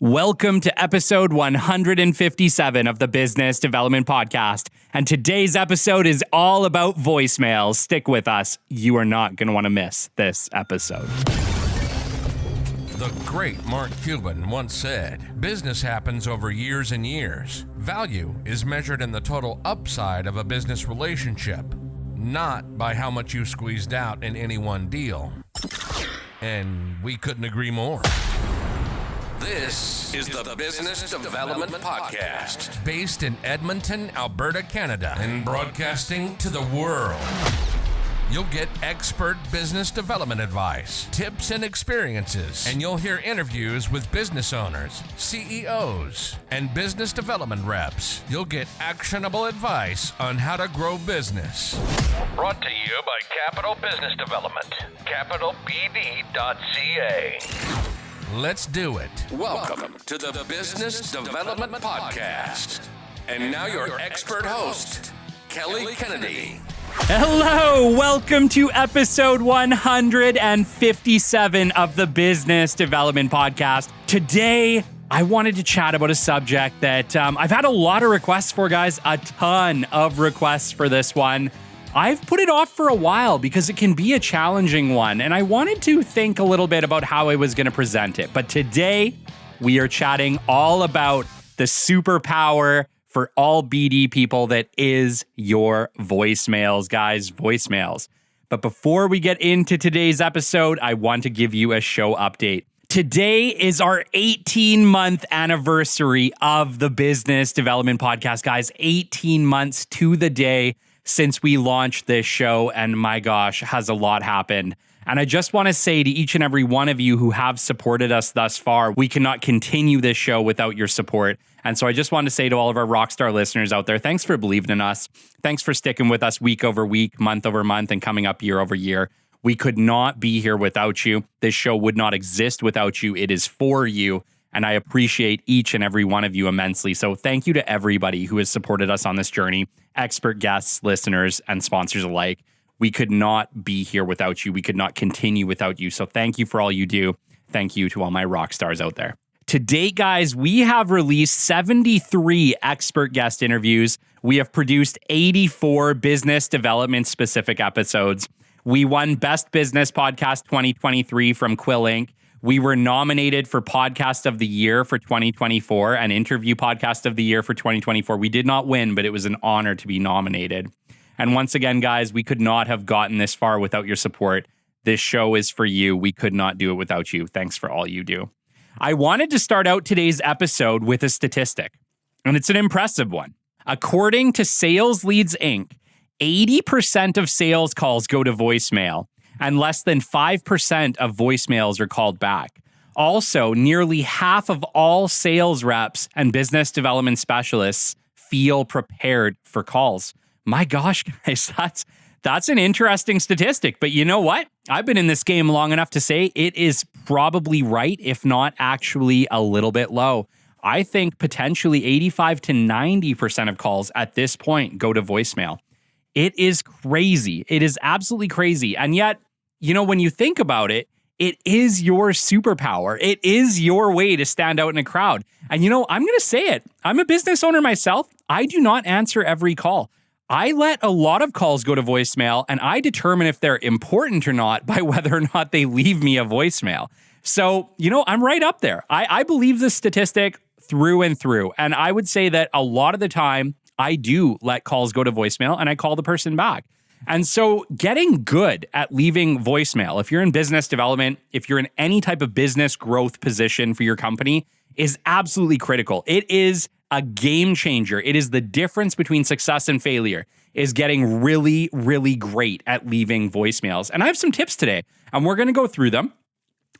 Welcome to episode 157 of the Business Development Podcast. And today's episode is all about voicemails. Stick with us. You are not going to want to miss this episode. The great Mark Cuban once said, "Business happens over years and years. Value is measured in the total upside of a business relationship, not by how much you squeezed out in any one deal." And we couldn't agree more. This is the Business Development Podcast, based in Edmonton, Alberta, Canada, and broadcasting to the world. You'll get expert business development advice, tips and experiences, and you'll hear interviews with business owners, CEOs, and business development reps. You'll get actionable advice on how to grow business. Brought to you by Capital Business Development, capitalbd.ca. Let's do it. Welcome to the Business Development Podcast. And now your expert host, Kelly Kennedy. Hello, welcome to episode 157 of the Business Development Podcast. Today, I wanted to chat about a subject that I've had a lot of requests for, guys, a ton of requests for this one. I've put it off for a while because it can be a challenging one, and I wanted to think a little bit about how I was going to present it. But today, we are chatting all about the superpower for all BD people that is your voicemails, guys, voicemails. But before we get into today's episode, I want to give you a show update. Today is our 18-month anniversary of the Business Development Podcast, guys. 18 months to the day since we launched this show, and my gosh, has a lot happened. And I just want to say to each and every one of you who have supported us thus far, we cannot continue this show without your support. And so I just want to say to all of our rockstar listeners out there, thanks for believing in us. Thanks for sticking with us week over week, month over month, and coming up year over year. We could not be here without you. This show would not exist without you. It is for you. And I appreciate each and every one of you immensely. So thank you to everybody who has supported us on this journey, expert guests, listeners, and sponsors alike. We could not be here without you. We could not continue without you. So thank you for all you do. Thank you to all my rock stars out there. To date, guys, we have released 73 expert guest interviews. We have produced 84 business development specific episodes. We won Best Business Podcast 2023 from Quill Inc. We were nominated for Podcast of the Year for 2024 and Interview Podcast of the Year for 2024. We did not win, but it was an honor to be nominated. And once again, guys, we could not have gotten this far without your support. This show is for you. We could not do it without you. Thanks for all you do. I wanted to start out today's episode with a statistic, and it's an impressive one. According to Sales Leads Inc., 80% of sales calls go to voicemail, and less than 5% of voicemails are called back. Also, nearly half of all sales reps and business development specialists feel prepared for calls. My gosh, guys, that's an interesting statistic. But you know what? I've been in this game long enough to say it is probably right, if not actually a little bit low. I think potentially 85 to 90% of calls at this point go to voicemail. It is crazy. It is absolutely crazy. And yet, you know, when you think about it, it is your superpower. It is your way to stand out in a crowd. And you know, I'm going to say it. I'm a business owner myself. I do not answer every call. I let a lot of calls go to voicemail, and I determine if they're important or not by whether or not they leave me a voicemail. So, you know, I'm right up there. I believe this statistic through and through. And I would say that a lot of the time, I do let calls go to voicemail and I call the person back. And so getting good at leaving voicemail, if you're in business development, if you're in any type of business growth position for your company, is absolutely critical. It is a game changer. It is the difference between success and failure, is getting really, really great at leaving voicemails. And I have some tips today, and we're going to go through them.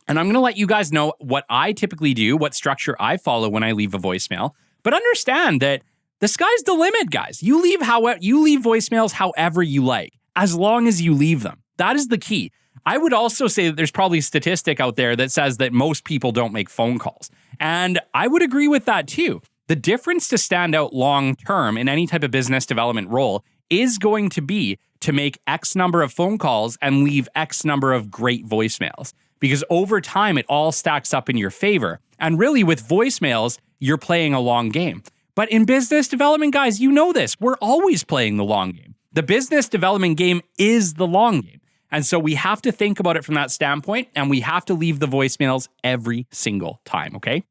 And I'm going to let you guys know what I typically do, what structure I follow when I leave a voicemail. But understand that the sky's the limit, guys. You leave voicemails however you like, as long as you leave them. That is the key. I would also say that there's probably a statistic out there that says that most people don't make phone calls. And I would agree with that too. The difference to stand out long term in any type of business development role is going to be to make X number of phone calls and leave X number of great voicemails. because over time, it all stacks up in your favor. And really, with voicemails, you're playing a long game. But in business development, guys, you know this. We're always playing the long game. The business development game is the long game. And so we have to think about it from that standpoint, and we have to leave the voicemails every single time, okay?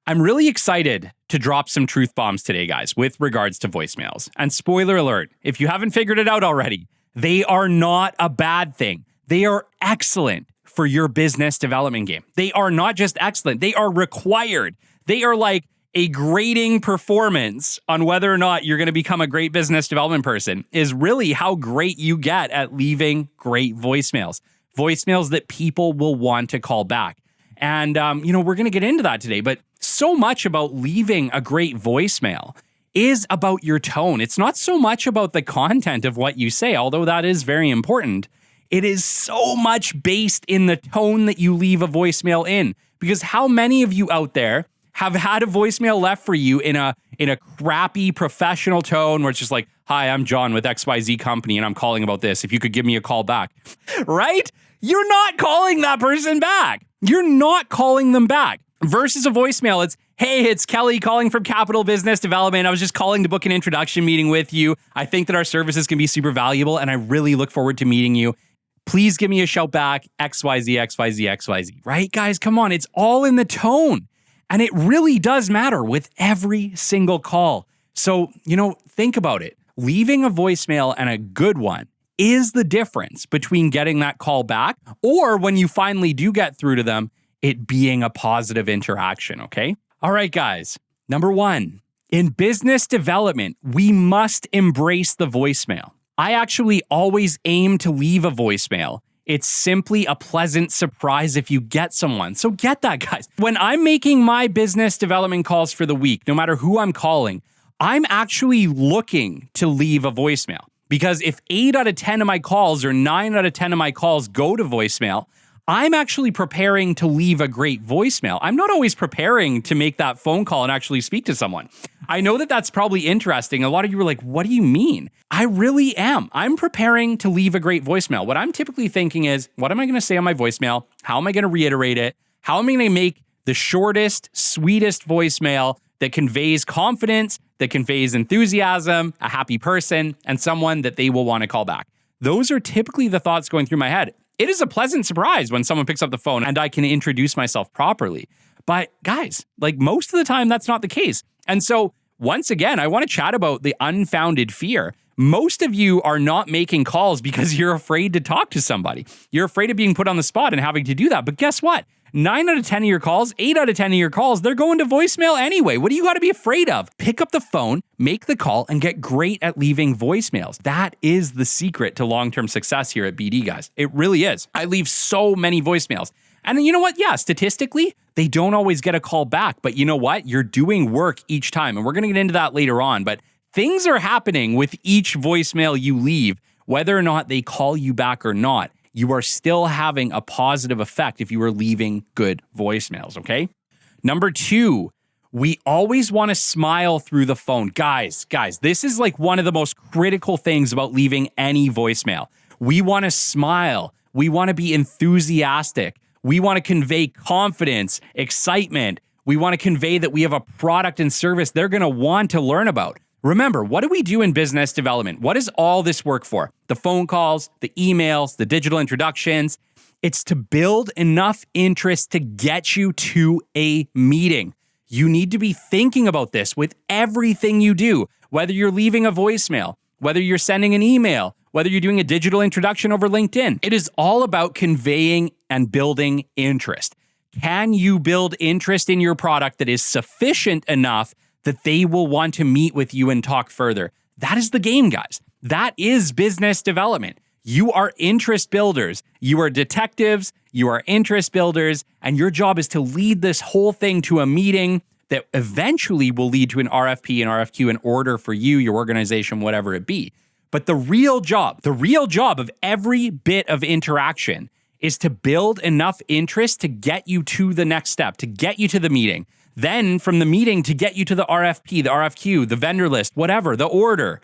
I'm really excited to drop some truth bombs today, guys, with regards to voicemails. And spoiler alert, if you haven't figured it out already, they are not a bad thing. They are excellent for your business development game. They are not just excellent, they are required. They are like a grading performance on whether or not you're going to become a great business development person is really how great you get at leaving great voicemails. Voicemails that people will want to call back. And, we're going to get into that today, but so much about leaving a great voicemail is about your tone. It's not so much about the content of what you say, although that is very important. It is so much based in the tone that you leave a voicemail in. Because how many of you out there have had a voicemail left for you in a crappy professional tone where it's just like, hi, I'm John with XYZ company and I'm calling about this. If you could give me a call back, right? You're not calling that person back. You're not calling them back. Versus a voicemail, it's, hey, it's Kelly calling from Capital Business Development. I was just calling to book an introduction meeting with you. I think that our services can be super valuable and I really look forward to meeting you. Please give me a shout back, XYZ, XYZ, XYZ, right? Guys, come on. It's all in the tone. And it really does matter with every single call. So, think about it. Leaving a voicemail and a good one is the difference between getting that call back or when you finally do get through to them, it being a positive interaction, okay? All right, guys. Number 1, in business development, we must embrace the voicemail. I actually always aim to leave a voicemail. It's simply a pleasant surprise if you get someone. So get that, guys. When I'm making my business development calls for the week, no matter who I'm calling, I'm actually looking to leave a voicemail. Because if 8 out of 10 of my calls or 9 out of 10 of my calls go to voicemail, I'm actually preparing to leave a great voicemail. I'm not always preparing to make that phone call and actually speak to someone. I know that that's probably interesting. A lot of you are like, what do you mean? I really am. I'm preparing to leave a great voicemail. What I'm typically thinking is, what am I going to say on my voicemail? How am I going to reiterate it? How am I going to make the shortest, sweetest voicemail that conveys confidence, that conveys enthusiasm, a happy person, and someone that they will want to call back? Those are typically the thoughts going through my head. It is a pleasant surprise when someone picks up the phone and I can introduce myself properly. But guys, most of the time, that's not the case. And so once again, I want to chat about the unfounded fear. Most of you are not making calls because you're afraid to talk to somebody. You're afraid of being put on the spot and having to do that. But guess what? 9 out of 10 of your calls, 8 out of 10 of your calls, they're going to voicemail anyway. What do you got to be afraid of? Pick up the phone, make the call, and get great at leaving voicemails. That is the secret to long-term success here at BD, guys. It really is. I leave so many voicemails. And then you know what? Yeah, statistically, they don't always get a call back. But you know what? You're doing work each time. And we're going to get into that later on. But things are happening with each voicemail you leave, whether or not they call you back or not. You are still having a positive effect if you are leaving good voicemails, okay? Number 2, we always want to smile through the phone. Guys, this is one of the most critical things about leaving any voicemail. We want to smile. We want to be enthusiastic. We want to convey confidence, excitement. We want to convey that we have a product and service they're going to want to learn about. Remember, what do we do in business development? What is all this work for? The phone calls, the emails, the digital introductions. It's to build enough interest to get you to a meeting. You need to be thinking about this with everything you do, whether you're leaving a voicemail, whether you're sending an email, whether you're doing a digital introduction over LinkedIn. It is all about conveying and building interest. Can you build interest in your product that is sufficient enough that they will want to meet with you and talk further? That is the game, guys. That is business development. You are interest builders. You are detectives. You are interest builders. And your job is to lead this whole thing to a meeting that eventually will lead to an RFP, an RFQ, an order for you, your organization, whatever it be. But the real job of every bit of interaction is to build enough interest to get you to the next step, to get you to the meeting. Then from the meeting to get you to the RFP, the RFQ, the vendor list, whatever, the order.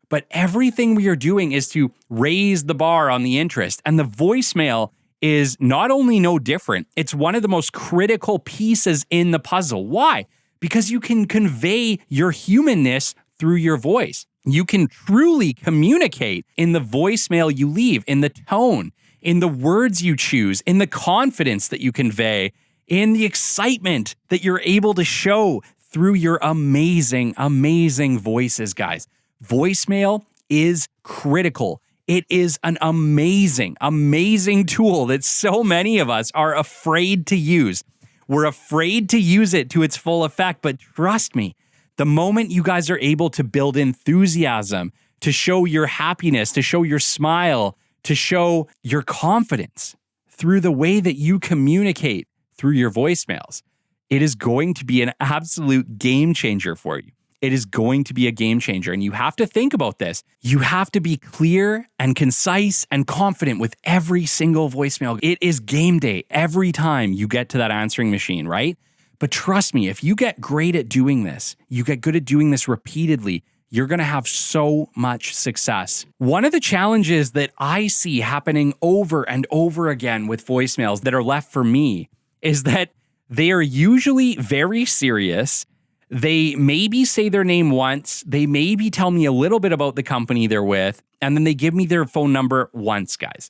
But everything we are doing is to raise the bar on the interest. And the voicemail is not only no different, it's one of the most critical pieces in the puzzle. Why? Because you can convey your humanness through your voice. You can truly communicate in the voicemail you leave, in the tone, in the words you choose, in the confidence that you convey, in the excitement that you're able to show through your amazing, amazing voices, guys. Voicemail is critical. It is an amazing, amazing tool that so many of us are afraid to use. We're afraid to use it to its full effect, but trust me, the moment you guys are able to build enthusiasm, to show your happiness, to show your smile, to show your confidence through the way that you communicate through your voicemails, it is going to be an absolute game changer for you. It is going to be a game changer. And you have to think about this. You have to be clear and concise and confident with every single voicemail. It is game day every time you get to that answering machine, right? But trust me, if you get great at doing this, you get good at doing this repeatedly, you're going to have so much success. One of the challenges that I see happening over and over again with voicemails that are left for me is that they are usually very serious. They maybe say their name once. They maybe tell me a little bit about the company they're with, and then they give me their phone number once, guys.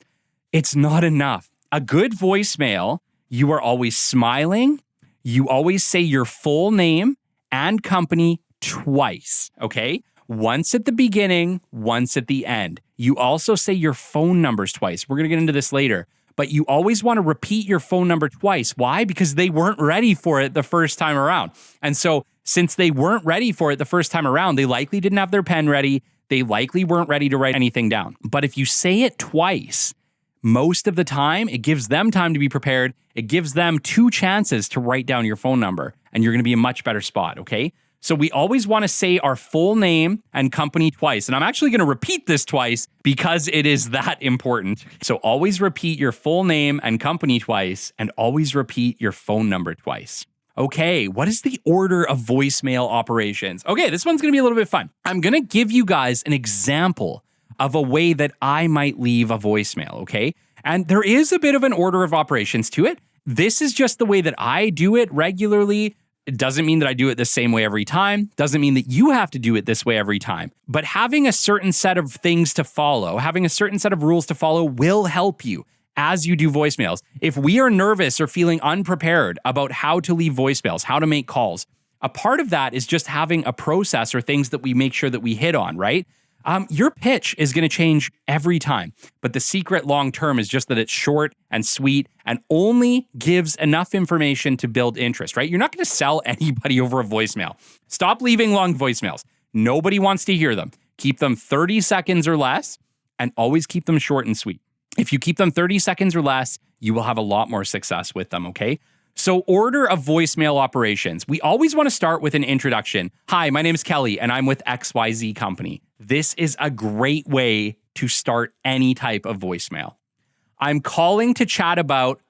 It's not enough. A good voicemail, you are always smiling. You always say your full name and company twice, okay? Once at the beginning, once at the end. You also say your phone numbers twice. We're going to get into this later. But you always want to repeat your phone number twice. Why? Because they weren't ready for it the first time around. And so since they weren't ready for it the first time around, they likely didn't have their pen ready. They likely weren't ready to write anything down. But if you say it twice, most of the time, it gives them time to be prepared. It gives them 2 chances to write down your phone number, and you're going to be in a much better spot, okay? So we always want to say our full name and company twice. And I'm actually going to repeat this twice because it is that important. So always repeat your full name and company twice, and always repeat your phone number twice. Okay, what is the order of voicemail operations? Okay, this one's going to be a little bit fun. I'm going to give you guys an example of a way that I might leave a voicemail, okay? And there is a bit of an order of operations to it. This is just the way that I do it regularly. It doesn't mean that I do it the same way every time. Doesn't mean that you have to do it this way every time. But having a certain set of things to follow, having a certain set of rules to follow will help you as you do voicemails. If we are nervous or feeling unprepared about how to leave voicemails, how to make calls, a part of that is just having a process or things that we make sure that we hit on, right? Your pitch is going to change every time, but the secret long term is just that it's short and sweet and only gives enough information to build interest, right? You're not going to sell anybody over a voicemail. Stop leaving long voicemails. Nobody wants to hear them. Keep them 30 seconds or less, and always keep them short and sweet. If you keep them 30 seconds or less, you will have a lot more success with them, okay? So order of voicemail operations. We always want to start with an introduction. Hi, my name is Kelly, and I'm with XYZ Company. This is a great way to start any type of voicemail. I'm calling to chat about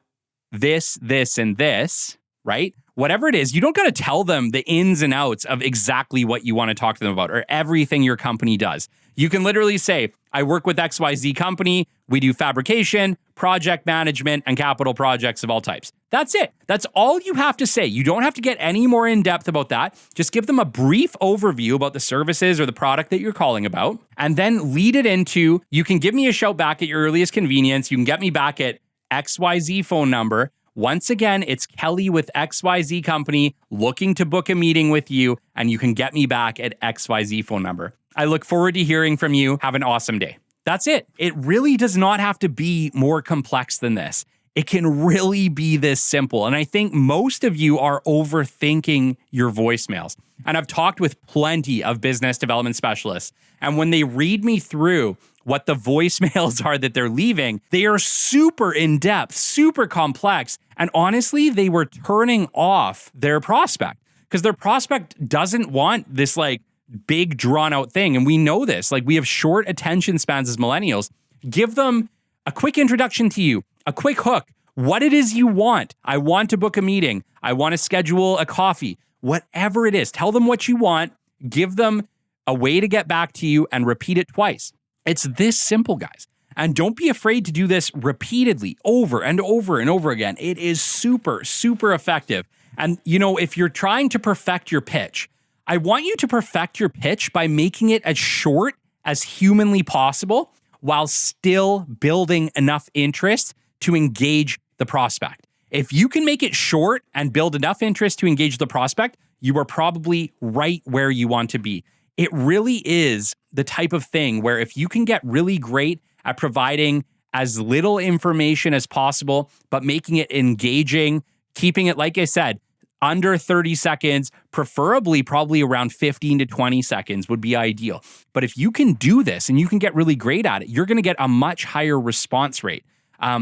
this, and this, right? Whatever it is, you don't got to tell them the ins and outs of exactly what you want to talk to them about or everything your company does. You can literally say, I work with XYZ Company. We do fabrication, project management, and capital projects of all types. That's it. That's all you have to say. You don't have to get any more in depth about that. Just give them a brief overview about the services or the product that you're calling about, and then lead it into, you can give me a shout back at your earliest convenience. You can get me back at XYZ phone number. Once again, it's Kelly with XYZ Company looking to book a meeting with you, and you can get me back at XYZ phone number. I look forward to hearing from you. Have an awesome day. That's it. It really does not have to be more complex than this. It can really be this simple. And I think most of you are overthinking your voicemails. And I've talked with plenty of business development specialists. And when they read me through what the voicemails are that they're leaving, they are super in-depth, super complex. And honestly, they were turning off their prospect because their prospect doesn't want this like big drawn out thing. And we know this, like we have short attention spans as millennials. Give them a quick introduction to you, a quick hook, what it is you want. I want to book a meeting. I want to schedule a coffee, whatever it is. Tell them what you want, give them a way to get back to you and repeat it twice. It's this simple, guys. And don't be afraid to do this repeatedly over and over and over again. It is super, super effective. And, if you're trying to perfect your pitch, I want you to perfect your pitch by making it as short as humanly possible while still building enough interest to engage the prospect. If you can make it short and build enough interest to engage the prospect, you are probably right where you want to be. It really is the type of thing where if you can get really great at providing as little information as possible, but making it engaging, keeping it, like I said, under 30 seconds, preferably probably around 15 to 20 seconds would be ideal. But if you can do this and you can get really great at it, you're going to get a much higher response rate.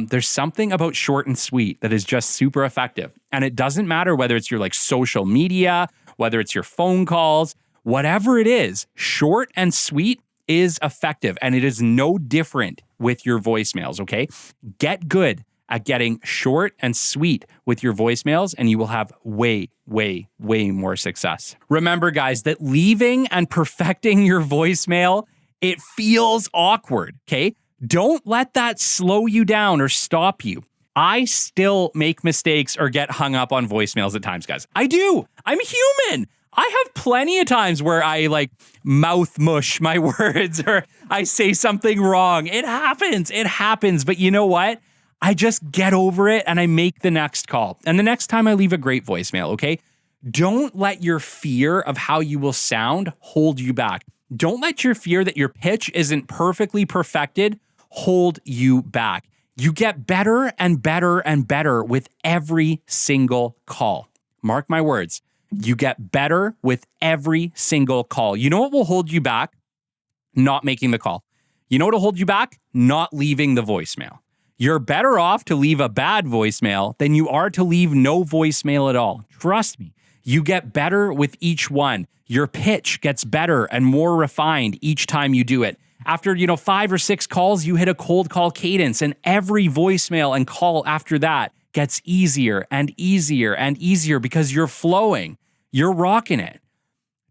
There's something about short and sweet that is just super effective. And it doesn't matter whether it's your social media, whether it's your phone calls, whatever it is, short and sweet is effective. And it is no different with your voicemails, okay? Get good at getting short and sweet with your voicemails, and you will have way, way, way more success. Remember, guys, that leaving and perfecting your voicemail, it feels awkward, okay? Don't let that slow you down or stop you. I still make mistakes or get hung up on voicemails at times, guys. I do. I'm human. I have plenty of times where I mouth mush my words or I say something wrong. It happens. But you know what? I just get over it and I make the next call. And the next time I leave a great voicemail, okay? Don't let your fear of how you will sound hold you back. Don't let your fear that your pitch isn't perfectly perfected hold you back. You get better and better and better with every single call. Mark my words. You get better with every single call. You know what will hold you back? Not making the call. You know what will hold you back? Not leaving the voicemail. You're better off to leave a bad voicemail than you are to leave no voicemail at all. Trust me. You get better with each one. Your pitch gets better and more refined each time you do it. After, 5 or 6 calls, you hit a cold call cadence, and every voicemail and call after that gets easier and easier and easier because you're flowing. You're rocking it.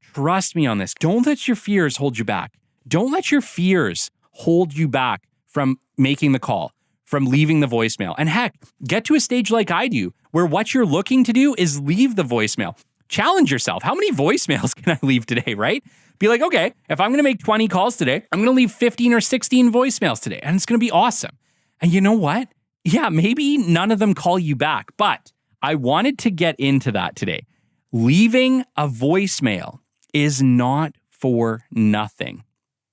Trust me on this. Don't let your fears hold you back. Don't let your fears hold you back from making the call, from leaving the voicemail. And heck, get to a stage like I do, where what you're looking to do is leave the voicemail. Challenge yourself. How many voicemails can I leave today, right? Be like, okay, if I'm going to make 20 calls today, I'm going to leave 15 or 16 voicemails today, and it's going to be awesome. And you know what? Yeah, maybe none of them call you back, but I wanted to get into that today. Leaving a voicemail is not for nothing,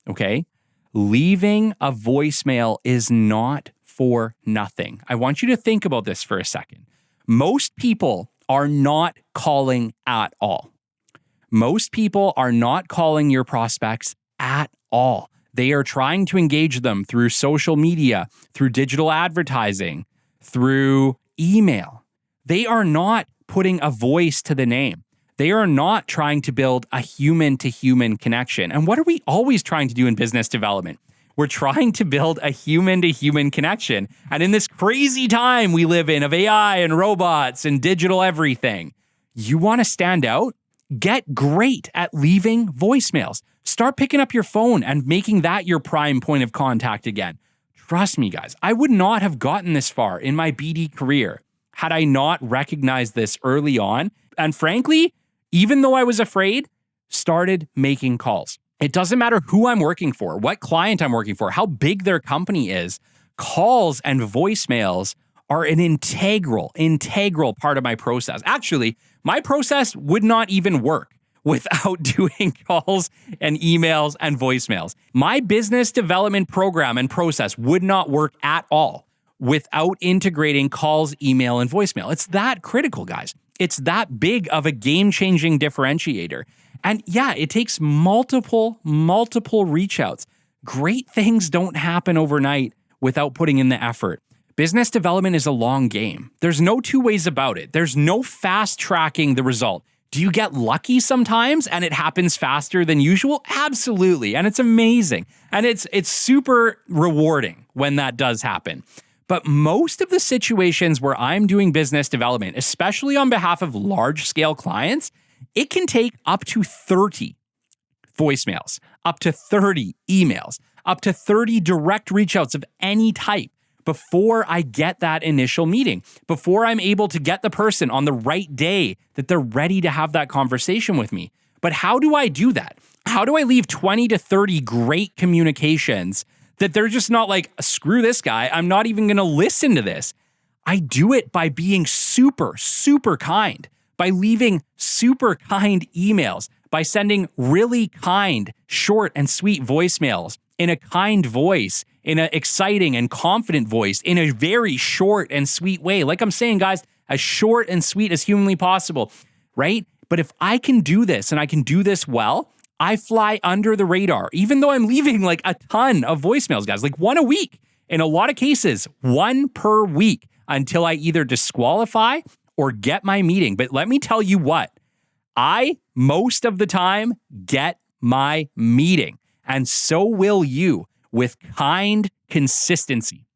okay? Leaving a voicemail is not for nothing. I want you to think about this for a second. Most people are not calling at all. Most people are not calling your prospects at all. They are trying to engage them through social media, through digital advertising, through email. They are not putting a voice to the name. They are not trying to build a human-to-human connection. And what are we always trying to do in business development? We're trying to build a human-to-human connection. And in this crazy time we live in of AI and robots and digital everything, you want to stand out? Get great at leaving voicemails. Start picking up your phone and making that your prime point of contact again. Trust me, guys, I would not have gotten this far in my BD career had I not recognized this early on. And frankly, even though I was afraid, started making calls. It doesn't matter who I'm working for, what client I'm working for, how big their company is. Calls and voicemails are an integral part of my process. Actually, my process would not even work without doing calls and emails and voicemails. My business development program and process would not work at all without integrating calls, email, and voicemail. It's that critical, guys. It's that big of a game-changing differentiator. And yeah, it takes multiple reach outs. Great things don't happen overnight without putting in the effort. Business development is a long game. There's no two ways about it. There's no fast tracking the result. Do you get lucky sometimes and it happens faster than usual? Absolutely. And it's amazing. And it's super rewarding when that does happen. But most of the situations where I'm doing business development, especially on behalf of large scale clients, it can take up to 30 voicemails, up to 30 emails, up to 30 direct reach outs of any type before I get that initial meeting, before I'm able to get the person on the right day that they're ready to have that conversation with me. But how do I do that? How do I leave 20 to 30 great communications that they're just not like, screw this guy, I'm not even going to listen to this? I do it by being super, super kind, by leaving super kind emails, by sending really kind, short and sweet voicemails in a kind voice, in an exciting and confident voice, in a very short and sweet way. Like I'm saying, guys, as short and sweet as humanly possible, right? But if I can do this and I can do this well, I fly under the radar, even though I'm leaving like a ton of voicemails, guys, like one a week. In a lot of cases, one per week until I either disqualify or get my meeting. But let me tell you what, I, most of the time, get my meeting. And so will you with kind consistency.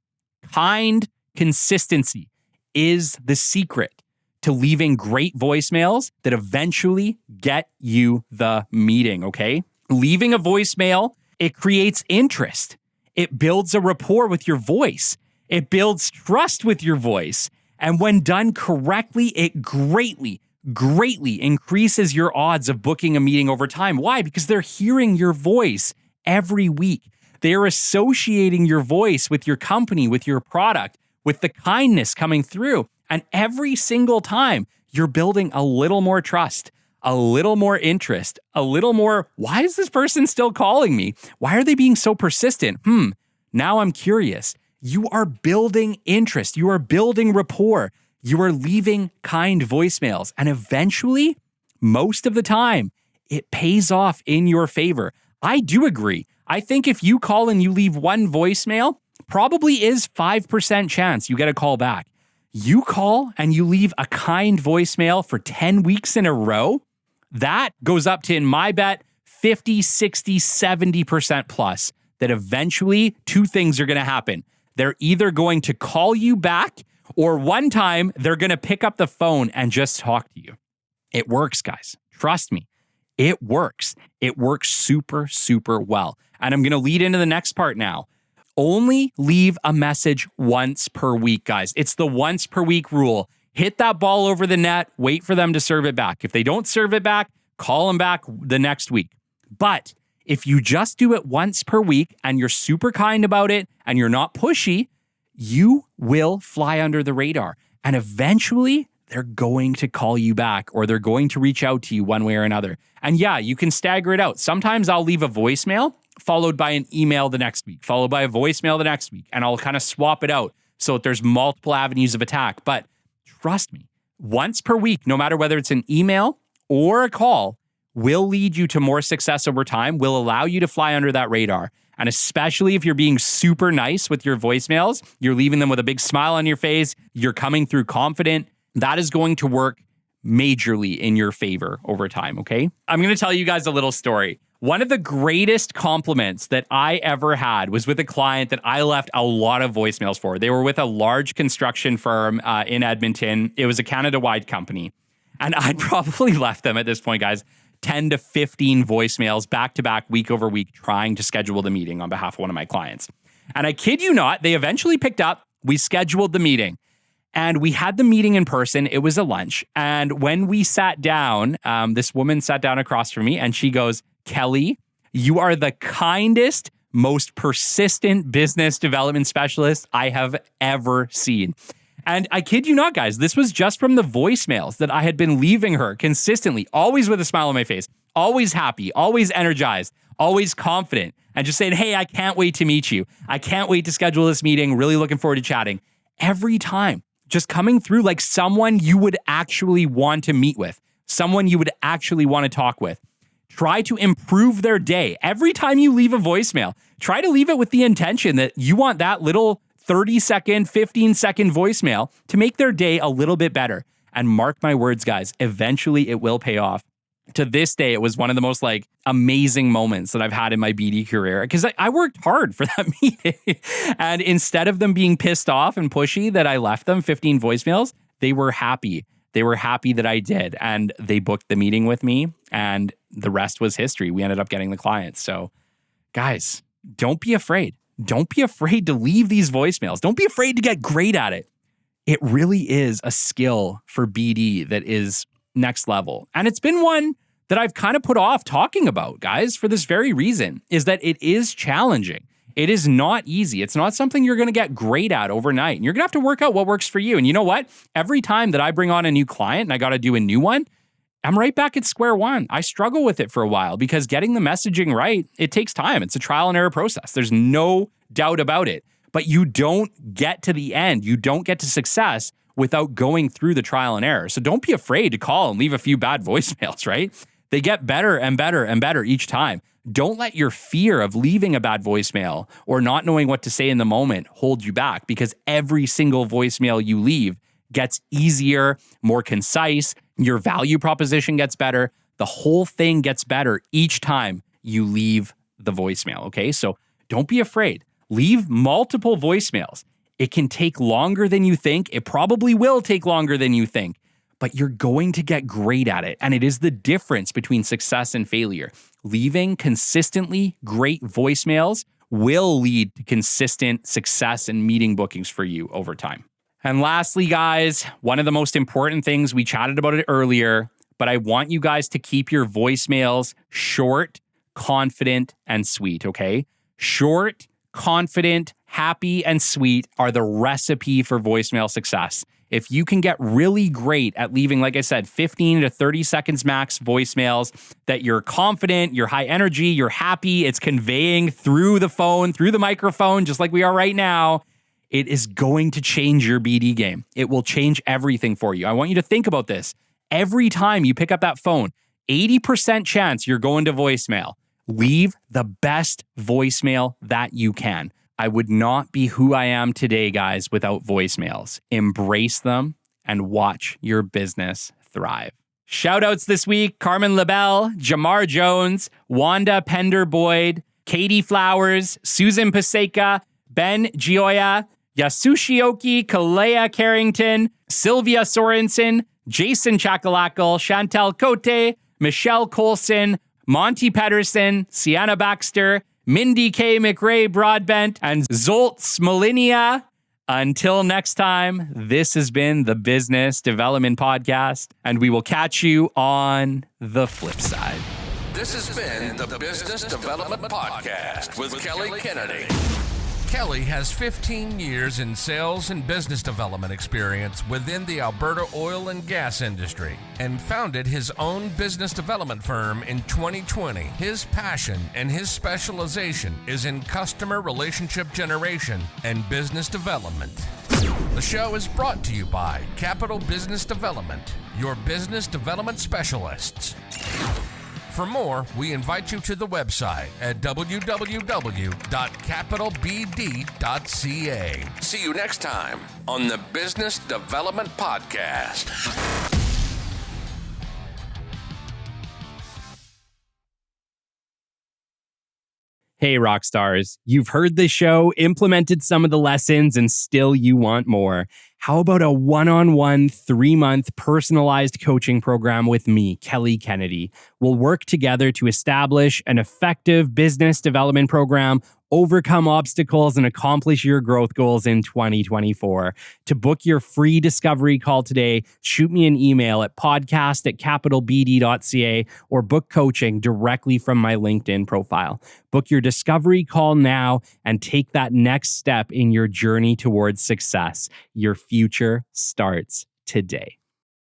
Kind consistency is the secret to leaving great voicemails that eventually get you the meeting, okay? Leaving a voicemail, it creates interest. It builds a rapport with your voice. It builds trust with your voice. And when done correctly, it greatly increases your odds of booking a meeting over time. Why? Because they're hearing your voice every week. They're associating your voice with your company, with your product, with the kindness coming through. And every single time, you're building a little more trust, a little more interest, a little more, why is this person still calling me? Why are they being so persistent? Now I'm curious. You are building interest. You are building rapport. You are leaving kind voicemails. And eventually, most of the time, it pays off in your favor. I do agree. I think if you call and you leave one voicemail, probably is 5% chance you get a call back. You call and you leave a kind voicemail for 10 weeks in a row, that goes up to, in my bet, 50, 60, 70% plus that eventually two things are going to happen. They're either going to call you back or one time they're going to pick up the phone and just talk to you. It works, guys. Trust me. It works. It works super, super well. And I'm going to lead into the next part now. Only leave a message once per week, guys. It's the once per week rule. Hit that ball over the net, wait for them to serve it back. If they don't serve it back, call them back the next week. But if you just do it once per week and you're super kind about it and you're not pushy, you will fly under the radar. And eventually, they're going to call you back or they're going to reach out to you one way or another. And yeah, you can stagger it out. Sometimes I'll leave a voicemail followed by an email the next week, followed by a voicemail the next week, and I'll kind of swap it out so that there's multiple avenues of attack. But trust me, once per week, no matter whether it's an email or a call, will lead you to more success over time, will allow you to fly under that radar. And especially if you're being super nice with your voicemails, you're leaving them with a big smile on your face, you're coming through confident, that is going to work majorly in your favor over time, okay? I'm going to tell you guys a little story. One of the greatest compliments that I ever had was with a client that I left a lot of voicemails for. They were with a large construction firm in Edmonton. It was a Canada-wide company. And I'd probably left them at this point, guys, 10 to 15 voicemails back to back, week over week, trying to schedule the meeting on behalf of one of my clients. And I kid you not, they eventually picked up. We scheduled the meeting. And we had the meeting in person. It was a lunch. And when we sat down, this woman sat down across from me and she goes, Kelly, you are the kindest, most persistent business development specialist I have ever seen. And I kid you not, guys, this was just from the voicemails that I had been leaving her consistently, always with a smile on my face, always happy, always energized, always confident, and just saying, hey, I can't wait to meet you. I can't wait to schedule this meeting. Really looking forward to chatting. Every time. Just coming through like someone you would actually want to meet with, someone you would actually want to talk with. Try to improve their day. Every time you leave a voicemail, try to leave it with the intention that you want that little 30-second, 15-second voicemail to make their day a little bit better. And mark my words, guys, eventually it will pay off. To this day, it was one of the most like amazing moments that I've had in my BD career because I worked hard for that meeting. And instead of them being pissed off and pushy that I left them 15 voicemails, they were happy. They were happy that I did. And they booked the meeting with me and the rest was history. We ended up getting the client. So guys, don't be afraid. Don't be afraid to leave these voicemails. Don't be afraid to get great at it. It really is a skill for BD that is next level. And it's been one that I've kind of put off talking about, guys, for this very reason, is that it is challenging. It is not easy. It's not something you're going to get great at overnight. And you're going to have to work out what works for you. And you know what? Every time that I bring on a new client and I got to do a new one, I'm right back at square one. I struggle with it for a while because getting the messaging right, it takes time. It's a trial and error process. There's no doubt about it. But you don't get to the end. You don't get to success without going through the trial and error. So don't be afraid to call and leave a few bad voicemails, right? They get better and better and better each time. Don't let your fear of leaving a bad voicemail or not knowing what to say in the moment hold you back, because every single voicemail you leave gets easier, more concise. Your value proposition gets better. The whole thing gets better each time you leave the voicemail, okay? So don't be afraid. Leave multiple voicemails. It can take longer than you think. It probably will take longer than you think, but you're going to get great at it. And it is the difference between success and failure. Leaving consistently great voicemails will lead to consistent success and meeting bookings for you over time. And lastly, guys, one of the most important things, we chatted about it earlier, but I want you guys to keep your voicemails short, confident, and sweet, okay? Short, confident, happy, and sweet are the recipe for voicemail success. If you can get really great at leaving, like I said, 15 to 30 seconds max voicemails that you're confident, you're high energy, you're happy, it's conveying through the phone, through the microphone, just like we are right now, it is going to change your BD game. It will change everything for you. I want you to think about this. Every time you pick up that phone, 80% chance you're going to voicemail. Leave the best voicemail that you can. I would not be who I am today, guys, without voicemails. Embrace them and watch your business thrive. Shout outs this week: Carmen LaBelle, Jamar Jones, Wanda Pender Boyd, Katie Flowers, Susan Paseka, Ben Gioia, Yasushioki Kalea Carrington, Sylvia Sorensen, Jason Chakalakal, Chantel Cote, Michelle Colson, Monty Pedersen, Sienna Baxter, Mindy K. McRae Broadbent, and Zolt Smolinia. Until next time, this has been the Business Development Podcast, and we will catch you on the flip side. This has been the Business Development Podcast with Kelly Kennedy. Kelly has 15 years in sales and business development experience within the Alberta oil and gas industry and founded his own business development firm in 2020. His passion and his specialization is in customer relationship generation and business development. The show is brought to you by Capital Business Development, your business development specialists. For more, we invite you to the website at www.capitalbd.ca. See you next time on the Business Development Podcast. Hey, rock stars, you've heard this show, implemented some of the lessons, and still you want more. How about a one-on-one 3-month personalized coaching program with me, Kelly Kennedy? We'll work together to establish an effective business development program, overcome obstacles, and accomplish your growth goals in 2024. To book your free discovery call today, shoot me an email at podcast@capitalbd.ca or book coaching directly from my LinkedIn profile. Book your discovery call now and take that next step in your journey towards success. Your future starts today.